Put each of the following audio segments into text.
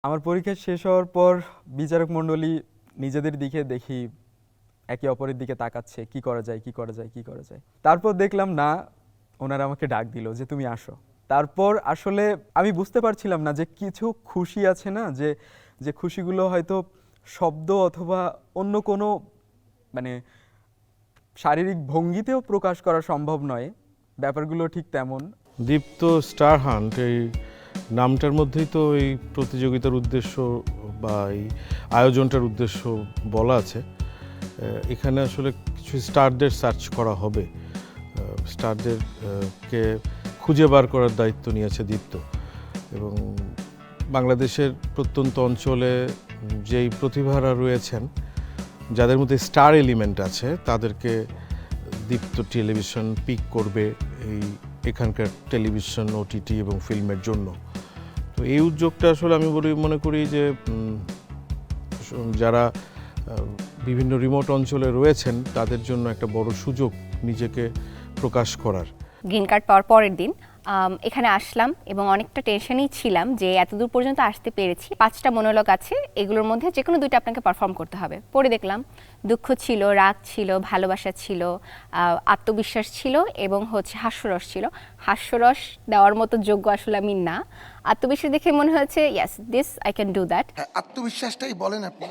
আমার পরীক্ষা শেষ হওয়ার পর বিচারক মণ্ডলী নিজেদের দিকে দেখি একে অপরের দিকে তাকাচ্ছে, কি করা যায় কি করা যায় কি করা যায়। তারপর দেখলাম না, ওনারা আমাকে ডাক দিল যে তুমি আসো। তারপর আসলে আমি বুঝতে পারছিলাম না যে কিছু খুশি আছে না, যে যে খুশিগুলো হয়তো শব্দ অথবা অন্য কোনো মানে শারীরিক ভঙ্গিতেও প্রকাশ করা সম্ভব নয়, ব্যাপারগুলো ঠিক তেমন। দীপ্ত স্টার হান্ট, এই নামটার মধ্যেই তো এই প্রতিযোগিতার উদ্দেশ্য বা এই আয়োজনটার উদ্দেশ্য বলা আছে। এখানে আসলে কিছু স্টারদের সার্চ করা হবে, স্টারদের কে খুঁজে বার করার দায়িত্ব নিয়েছে দীপ্ত। এবং বাংলাদেশের প্রত্যন্ত অঞ্চলে যেই প্রতিভারা রয়েছেন, যাদের মধ্যে স্টার এলিমেন্ট আছে, তাদেরকে দীপ্ত টেলিভিশন পিক করবে এখানকার টেলিভিশন, ওটিটি এবং ফিল্মের জন্য। তো এই উদ্যোগটা আসলে আমি মনে করি যে যারা বিভিন্ন রিমোট অঞ্চলে রয়েছেন তাদের জন্য একটা বড় সুযোগ নিজেকে প্রকাশ করার। গ্রিন কার্ড পাওয়ার পরের দিন এখানে আসলাম এবং অনেকটা টেনশনেই ছিলাম যে এতদূর পর্যন্ত আসতে পেরেছি। 5টা মনোলগ আছে, এগুলোর মধ্যে যে কোনো 2টা আপনাকে পারফর্ম করতে হবে। পড়ে দেখলাম দুঃখ ছিল, রাগ ছিল, ভালোবাসা ছিল, আত্মবিশ্বাস ছিল এবং হাস্যরস ছিল। হাস্যরস দেওয়ার মতো যোগ্য আসলে আমি না। আত্মবিশ্বাস দেখে মনে হয়েছে yes, this I can do that. আত্মবিশ্বাসটাই বলেন আপনি,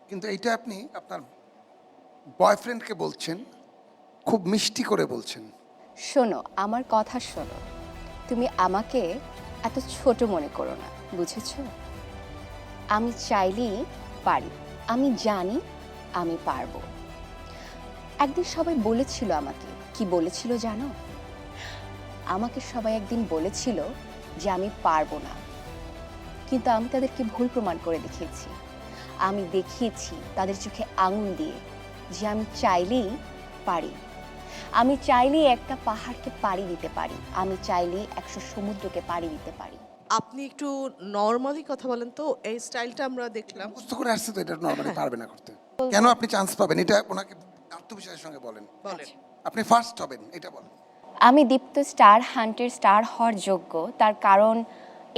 কিন্তু এইটা আপনি আপনার বয়ফ্রেন্ডকে বলছেন, খুব মিষ্টি করে বলছেন। শোনো, আমার কথা শোনো, তুমি আমাকে এত ছোট মনে করো না, বুঝেছো? আমি চাইলেই পারি, আমি জানি আমি পারবো। একদিন সবাই বলেছিল আমাকে, কি বলেছিল জানো? আমাকে সবাই একদিন বলেছিল যে আমি পারবো না, কিন্তু আমি তাদেরকে ভুল প্রমাণ করে দেখিয়েছি। আমি দেখিয়েছি তাদের চোখে আঙুল দিয়ে যে আমি চাইলেই পারি। আমি চাইলেই একটা পাহাড়কে পাড়ি দিতে পারি, আমি চাইলেই 100 সমুদ্রকে পাড়ি দিতে পারি। আপনি একটু নরমালি কথা বলেন তো, এই স্টাইলটা আমরা দেখলাম। বুঝতে করে আসছে তো এটা নরমালি পারবে না করতে। কেন আপনি চান্স পাবেন এটা ওনাকে আত্মবিশ্বাসের সঙ্গে বলেন। আপনি ফার্স্ট হবেন এটা বলেন। আমি দীপ্ত স্টার হান্টের স্টার হওয়ার যোগ্য, তার কারণ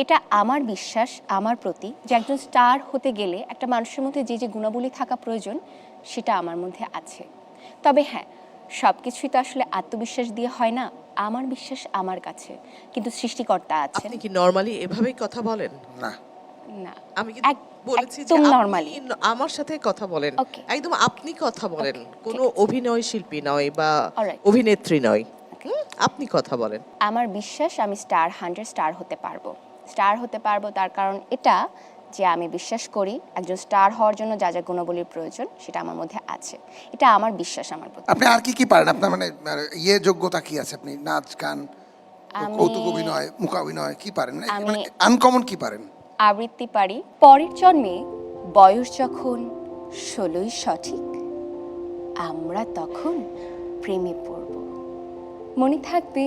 এটা আমার বিশ্বাস আমার প্রতি যে একজন স্টার হতে গেলে একটা মানুষের মধ্যে যে যে গুণাবলী থাকা প্রয়োজন সেটা আমার মধ্যে আছে। তবে হ্যাঁ, সব কিছুই তো আসলে আত্মবিশ্বাস দিয়ে হয় না। আমার বিশ্বাস আমার কাছে, কিন্তু সৃষ্টিকর্তা আছে। আপনি কি নরমালি এভাবেই কথা বলেন? না না, আমি কিন্তু বলেছি যে নরমালি আমার সাথে কথা বলেন, Okay. একদম আপনি কথা বলেন, কোনো ঠিক আছে। অভিনয় শিল্পী নয় বা Alright. অভিনেত্রী নয়, আপনি কথা বলেন। আমার বিশ্বাস আমি স্টার হান্ড্রেড স্টার হতে পারবো। স্টার হতে পারবো তার কারণ এটা যে আমি বিশ্বাস করি একজন স্টার হওয়ার জন্য যা যা গুণাবলীর প্রয়োজন সেটা আমার মধ্যে আছে। এটা আমার বিশ্বাস আমার প্রতি। আপনি আর কি কি পারেন? আপনার মানে যোগ্যতা কি আছে? আপনি নাচ, গান, কৌতুক অভিনয়, মূকাভিনয় কি পারেন? মানে আনকমন কি পারেন? আবৃত্তি পারি। পরের জন্মে বয়স যখন 16ই সঠিক, আমরা তখন প্রেমে পড়ব। মনে থাকবে